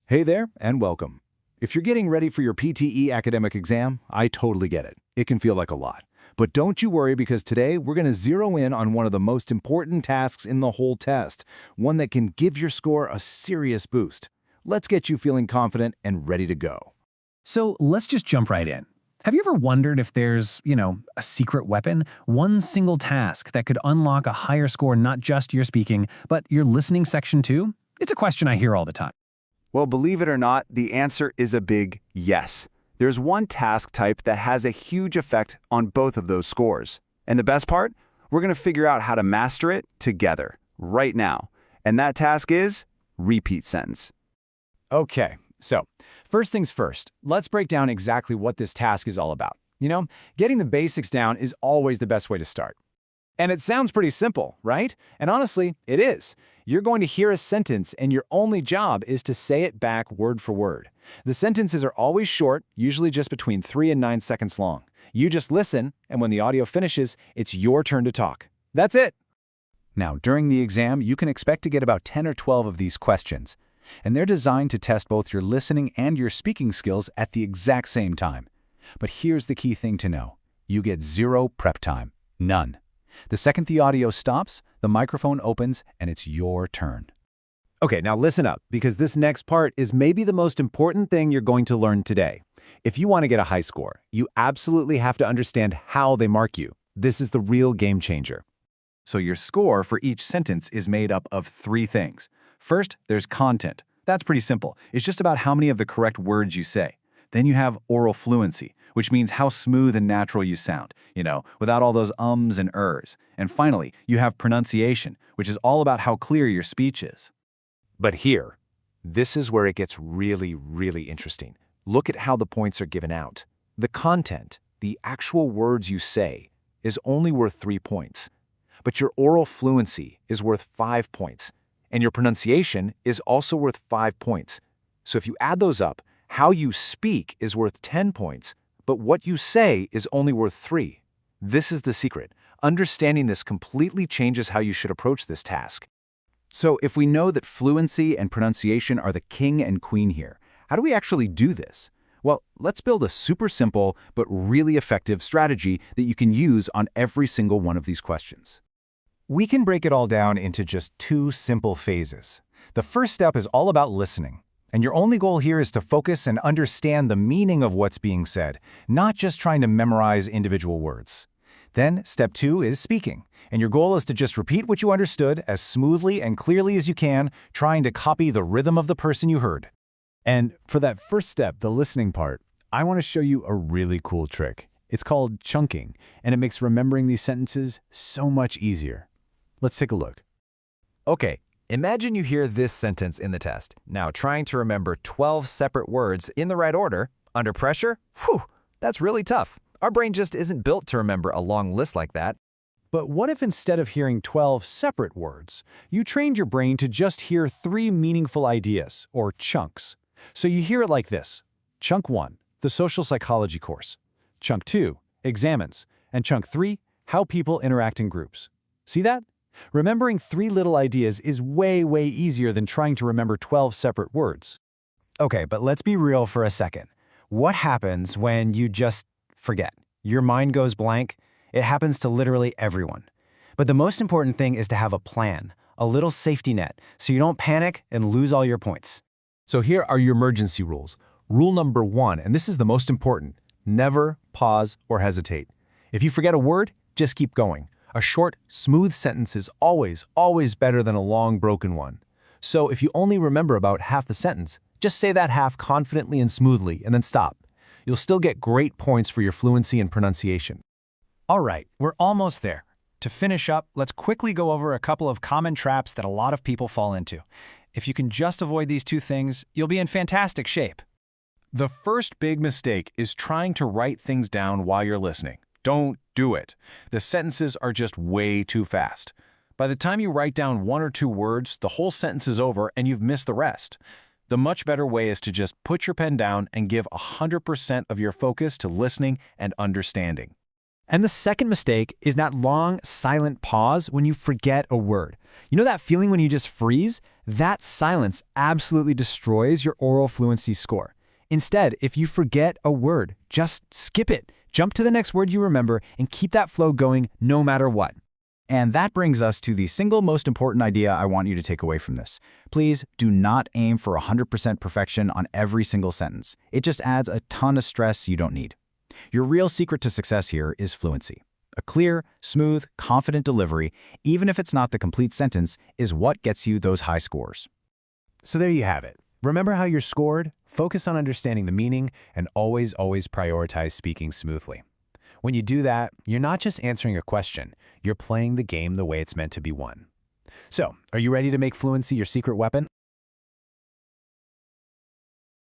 Hey there, and welcome. If you're getting ready for your PTE academic exam, I totally get it. It can feel like a lot. But don't you worry, because today we're going to zero in on one of the most important tasks in the whole test, one that can give your score a serious boost. Let's get you feeling confident and ready to go. So let's just jump right in. Have you ever wondered if there's, a secret weapon, one single task that could unlock a higher score, not just your speaking, but your listening section too? It's a question I hear all the time. Well, believe it or not, the answer is a big yes. There's one task type that has a huge effect on both of those scores. And the best part? We're going to figure out how to master it together, right now. And that task is repeat sentence. Okay, so first things first, let's break down exactly what this task is all about. Getting the basics down is always the best way to start. And it sounds pretty simple, right? And honestly, it is. You're going to hear a sentence, and your only job is to say it back word for word. The sentences are always short, usually just between 3 and 9 seconds long. You just listen, and when the audio finishes, it's your turn to talk. That's it. Now, during the exam, you can expect to get about 10 or 12 of these questions. And they're designed to test both your listening and your speaking skills at the exact same time. But here's the key thing to know. You get zero prep time. None. The second the audio stops, the microphone opens, and it's your turn. Okay, now listen up, because this next part is maybe the most important thing you're going to learn today. If you want to get a high score, you absolutely have to understand how they mark you. This is the real game changer. So your score for each sentence is made up of 3 things. First, there's content. That's pretty simple. It's just about how many of the correct words you say. Then you have oral fluency, which means how smooth and natural you sound, without all those ums and ers. And finally, you have pronunciation, which is all about how clear your speech is. But here, this is where it gets really, really interesting. Look at how the points are given out. The content, the actual words you say, is only worth 3 points. But your oral fluency is worth 5 points. And your pronunciation is also worth 5 points. So if you add those up, how you speak is worth 10 points, but what you say is only worth 3. This is the secret. Understanding this completely changes how you should approach this task. So if we know that fluency and pronunciation are the king and queen here, how do we actually do this? Well, let's build a super simple but really effective strategy that you can use on every single one of these questions. We can break it all down into just 2 simple phases. The first step is all about listening. And your only goal here is to focus and understand the meaning of what's being said, not just trying to memorize individual words. Then, step 2 is speaking. And your goal is to just repeat what you understood as smoothly and clearly as you can, trying to copy the rhythm of the person you heard. And for that first step, the listening part, I want to show you a really cool trick. It's called chunking, and it makes remembering these sentences so much easier. Let's take a look. Okay, imagine you hear this sentence in the test. Now, trying to remember 12 separate words in the right order, under pressure, that's really tough. Our brain just isn't built to remember a long list like that. But what if instead of hearing 12 separate words, you trained your brain to just hear 3 meaningful ideas, or chunks? So you hear it like this. Chunk 1, the social psychology course. Chunk 2, examines. And chunk 3, how people interact in groups. See that? Remembering 3 little ideas is way, way easier than trying to remember 12 separate words. Okay, but let's be real for a second. What happens when you just forget? Your mind goes blank. It happens to literally everyone. But the most important thing is to have a plan, a little safety net, so you don't panic and lose all your points. So here are your emergency rules. Rule number 1, and this is the most important, never pause or hesitate. If you forget a word, just keep going. A short, smooth sentence is always, always better than a long, broken one. So if you only remember about half the sentence, just say that half confidently and smoothly, and then stop. You'll still get great points for your fluency and pronunciation. All right, we're almost there. To finish up, let's quickly go over a couple of common traps that a lot of people fall into. If you can just avoid these 2 things, you'll be in fantastic shape. The first big mistake is trying to write things down while you're listening. Don't do it. The sentences are just way too fast. By the time you write down 1 or 2 words, the whole sentence is over and you've missed the rest. The much better way is to just put your pen down and give 100% of your focus to listening and understanding. And the second mistake is that long, silent pause when you forget a word. You know that feeling when you just freeze? That silence absolutely destroys your oral fluency score. Instead, if you forget a word, just skip it. Jump to the next word you remember and keep that flow going no matter what. And that brings us to the single most important idea I want you to take away from this. Please do not aim for 100% perfection on every single sentence. It just adds a ton of stress you don't need. Your real secret to success here is fluency. A clear, smooth, confident delivery, even if it's not the complete sentence, is what gets you those high scores. So there you have it. Remember how you're scored? Focus on understanding the meaning and always prioritize speaking smoothly. When you do that, you're not just answering a question, you're playing the game the way it's meant to be won. So, are you ready to make fluency your secret weapon?